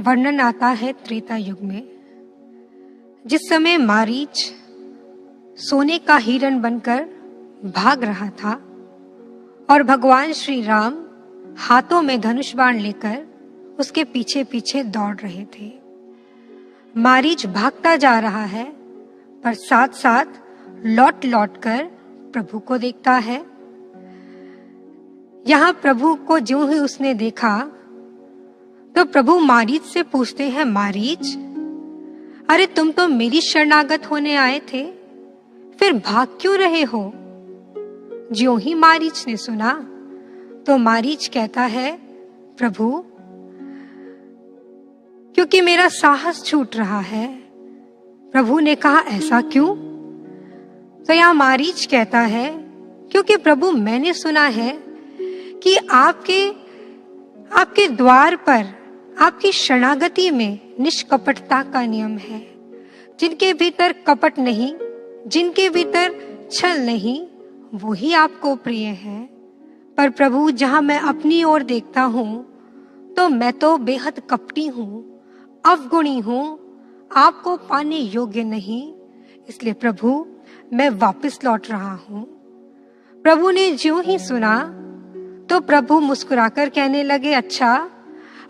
वर्णन आता है त्रेता युग में, जिस समय मारीच सोने का हिरण बनकर भाग रहा था और भगवान श्री राम हाथों में धनुष बाण लेकर उसके पीछे पीछे दौड़ रहे थे। मारीच भागता जा रहा है पर साथ साथ लौट लौट कर प्रभु को देखता है। यहाँ प्रभु को ज्यों ही उसने देखा तो प्रभु मारीच से पूछते हैं, मारीच, अरे तुम तो मेरी शरणागत होने आए थे, फिर भाग क्यों रहे हो? ज्यों ही मारीच ने सुना तो मारीच कहता है, प्रभु, क्योंकि मेरा साहस छूट रहा है। प्रभु ने कहा, ऐसा क्यों? तो यहाँ मारीच कहता है, क्योंकि प्रभु मैंने सुना है कि आपके द्वार पर आपकी शरणागति में निष्कपटता का नियम है। जिनके भीतर कपट नहीं, जिनके भीतर छल नहीं, वो ही आपको प्रिय है। पर प्रभु, जहां मैं अपनी ओर देखता हूं तो मैं तो बेहद कपटी हूं, अवगुणी हूं, आपको पाने योग्य नहीं। इसलिए प्रभु, मैं वापस लौट रहा हूं। प्रभु ने ज्यों ही सुना तो प्रभु मुस्कुराकर कहने लगे, अच्छा,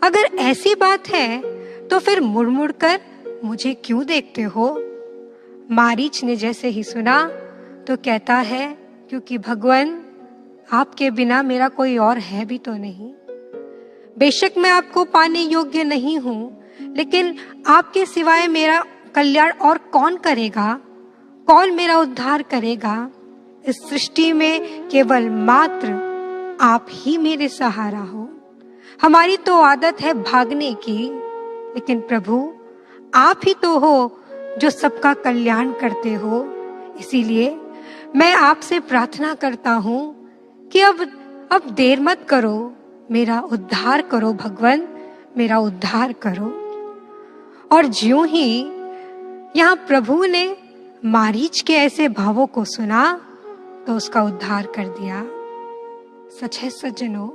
अगर ऐसी बात है तो फिर मुड़ मुड़ कर मुझे क्यों देखते हो? मारीच ने जैसे ही सुना तो कहता है, क्योंकि भगवान, आपके बिना मेरा कोई और है भी तो नहीं। बेशक मैं आपको पाने योग्य नहीं हूं, लेकिन आपके सिवाय मेरा कल्याण और कौन करेगा? कौन मेरा उद्धार करेगा? इस सृष्टि में केवल मात्र आप ही मेरे सहारा हो। हमारी तो आदत है भागने की, लेकिन प्रभु, आप ही तो हो जो सबका कल्याण करते हो। इसीलिए मैं आपसे प्रार्थना करता हूं कि अब देर मत करो, मेरा उद्धार करो भगवान, मेरा उद्धार करो। और ज्यों ही यहाँ प्रभु ने मारीच के ऐसे भावों को सुना तो उसका उद्धार कर दिया। सच है सज्जनों,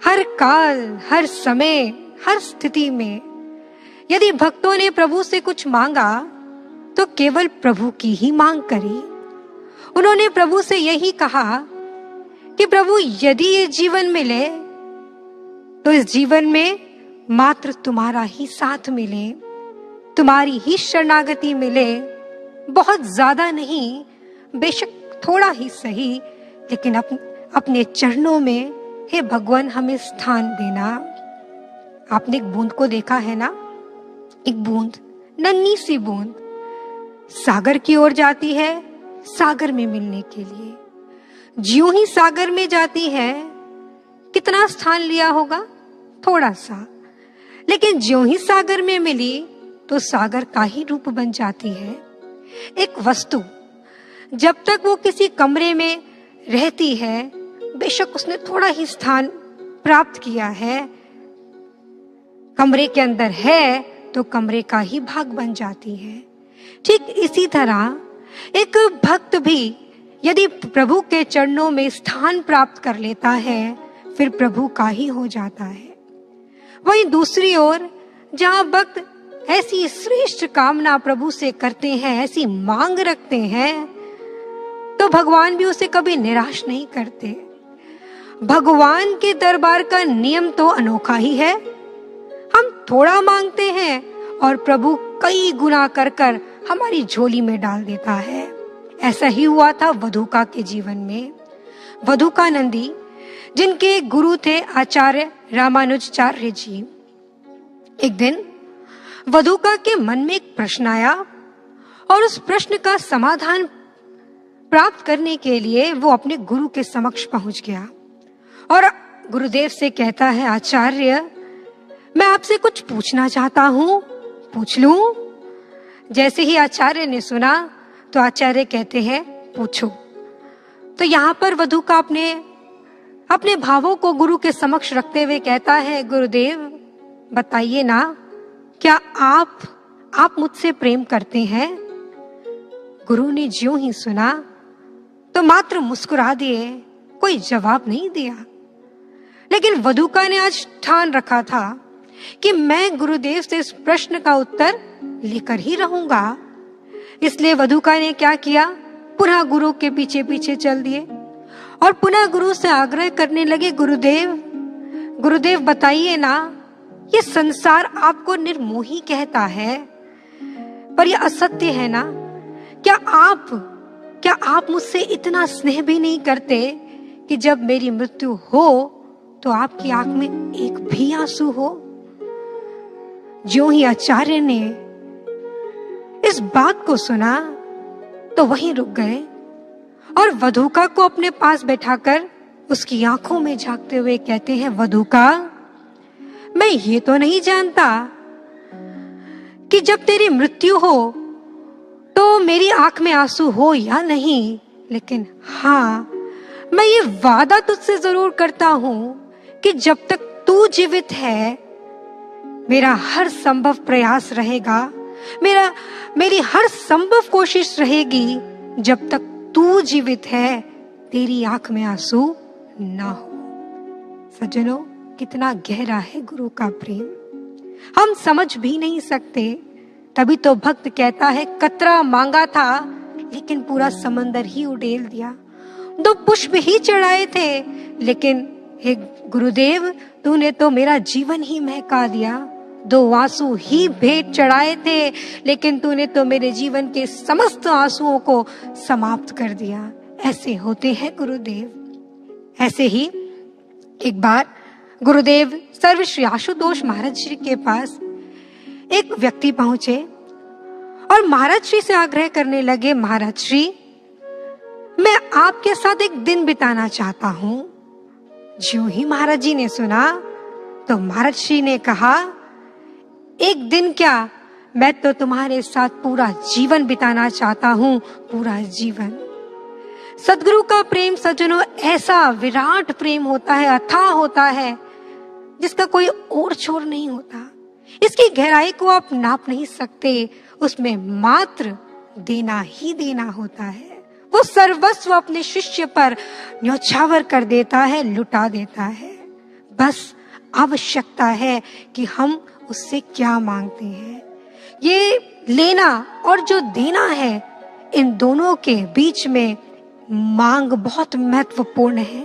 हर काल, हर समय, हर स्थिति में यदि भक्तों ने प्रभु से कुछ मांगा तो केवल प्रभु की ही मांग करी। उन्होंने प्रभु से यही कहा कि प्रभु, यदि ये जीवन मिले तो इस जीवन में मात्र तुम्हारा ही साथ मिले, तुम्हारी ही शरणागति मिले। बहुत ज्यादा नहीं, बेशक थोड़ा ही सही, लेकिन अपने चरणों में हे भगवान हमें स्थान देना। आपने एक बूंद को देखा है ना? एक बूंद, नन्ही सी बूंद सागर की ओर जाती है सागर में मिलने के लिए। ज्यों ही सागर में जाती है, कितना स्थान लिया होगा? थोड़ा सा। लेकिन ज्यों ही सागर में मिली तो सागर का ही रूप बन जाती है। एक वस्तु जब तक वो किसी कमरे में रहती है, बेशक उसने थोड़ा ही स्थान प्राप्त किया है, कमरे के अंदर है तो कमरे का ही भाग बन जाती है। ठीक इसी तरह एक भक्त भी यदि प्रभु के चरणों में स्थान प्राप्त कर लेता है, फिर प्रभु का ही हो जाता है। वहीं दूसरी ओर जहां भक्त ऐसी श्रेष्ठ कामना प्रभु से करते हैं, ऐसी मांग रखते हैं, तो भगवान भी उसे कभी निराश नहीं करते। भगवान के दरबार का नियम तो अनोखा ही है। हम थोड़ा मांगते हैं और प्रभु कई गुना कर कर हमारी झोली में डाल देता है। ऐसा ही हुआ था वधूका के जीवन में। वधूका नंदी, जिनके गुरु थे आचार्य रामानुजाचार्य जी, एक दिन वधूका के मन में एक प्रश्न आया और उस प्रश्न का समाधान प्राप्त करने के लिए वो अपने गुरु के समक्ष पहुंच गया और गुरुदेव से कहता है, आचार्य, मैं आपसे कुछ पूछना चाहता हूं, पूछ लूं? जैसे ही आचार्य ने सुना तो आचार्य कहते हैं, पूछो। तो यहाँ पर वधूका अपने भावों को गुरु के समक्ष रखते हुए कहता है, गुरुदेव, बताइए ना, क्या आप मुझसे प्रेम करते हैं? गुरु ने ज्यों ही सुना तो मात्र मुस्कुरा दिए, कोई जवाब नहीं दिया। लेकिन वधूका ने आज ठान रखा था कि मैं गुरुदेव से इस प्रश्न का उत्तर लेकर ही रहूंगा। इसलिए वधूका ने क्या किया, पुनः गुरु के पीछे पीछे चल दिए और पुनः गुरु से आग्रह करने लगे, गुरुदेव बताइए ना, ये संसार आपको निर्मोही कहता है, पर यह असत्य है ना? क्या आप मुझसे इतना स्नेह भी नहीं करते कि जब मेरी मृत्यु हो तो आपकी आंख में एक भी आंसू हो? ज्यों ही आचार्य ने इस बात को सुना तो वहीं रुक गए और वधूका को अपने पास बैठाकर उसकी आंखों में झांकते हुए कहते हैं, वधूका, मैं ये तो नहीं जानता कि जब तेरी मृत्यु हो तो मेरी आंख में आंसू हो या नहीं, लेकिन हाँ, मैं ये वादा तुझसे जरूर करता हूं कि जब तक तू जीवित है मेरा हर संभव प्रयास रहेगा, मेरी हर संभव कोशिश रहेगी, जब तक तू जीवित है तेरी आंख में आंसू ना हो। सज्जनों, कितना गहरा है गुरु का प्रेम, हम समझ भी नहीं सकते। तभी तो भक्त कहता है, कतरा मांगा था लेकिन पूरा समंदर ही उड़ेल दिया, 2 पुष्प ही चढ़ाए थे लेकिन हे गुरुदेव, तूने तो मेरा जीवन ही महका दिया। 2 आंसू ही भेंट चढ़ाए थे लेकिन तूने तो मेरे जीवन के समस्त आंसुओं को समाप्त कर दिया। ऐसे होते हैं गुरुदेव। ऐसे ही एक बार गुरुदेव सर्वश्री आशुतोष महाराज श्री के पास एक व्यक्ति पहुंचे और महाराज श्री से आग्रह करने लगे, महाराज श्री, मैं आपके साथ एक दिन बिताना चाहता हूं। ज्यों ही महाराज जी ने सुना तो महाराज श्री ने कहा, एक दिन क्या, मैं तो तुम्हारे साथ पूरा जीवन बिताना चाहता हूं, पूरा जीवन। सदगुरु का प्रेम सज्जनों ऐसा विराट प्रेम होता है, अथाह होता है, जिसका कोई और छोर नहीं होता। इसकी गहराई को आप नाप नहीं सकते, उसमें मात्र देना ही देना होता है। वो सर्वस्व अपने शिष्य पर न्यौछावर कर देता है, लुटा देता है। बस आवश्यकता है कि हम उससे क्या मांगते हैं। ये लेना और जो देना है, इन दोनों के बीच में मांग बहुत महत्वपूर्ण है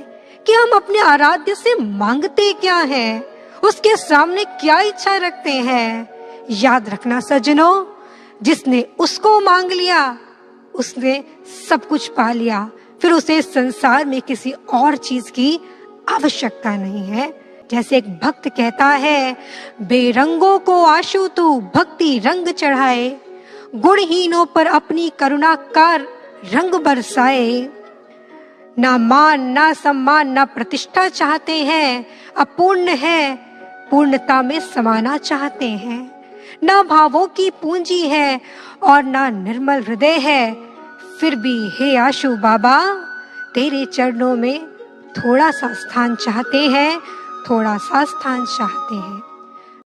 कि हम अपने आराध्य से मांगते क्या है, उसके सामने क्या इच्छा रखते हैं। याद रखना सज्जनों, जिसने उसको मांग लिया उसने सब कुछ पा लिया, फिर उसे संसार में किसी और चीज की आवश्यकता नहीं है। जैसे एक भक्त कहता है, बेरंगों को आशु तू भक्ति रंग चढ़ाए, गुणहीनों पर अपनी करुणा का रंग बरसाए। ना मान ना सम्मान ना प्रतिष्ठा चाहते हैं, अपूर्ण है पूर्णता में समाना चाहते हैं। ना भावों की पूंजी है और ना निर्मल हृदय है, फिर भी हे आशु बाबा, तेरे चरणों में थोड़ा सा स्थान चाहते हैं, थोड़ा सा स्थान चाहते हैं।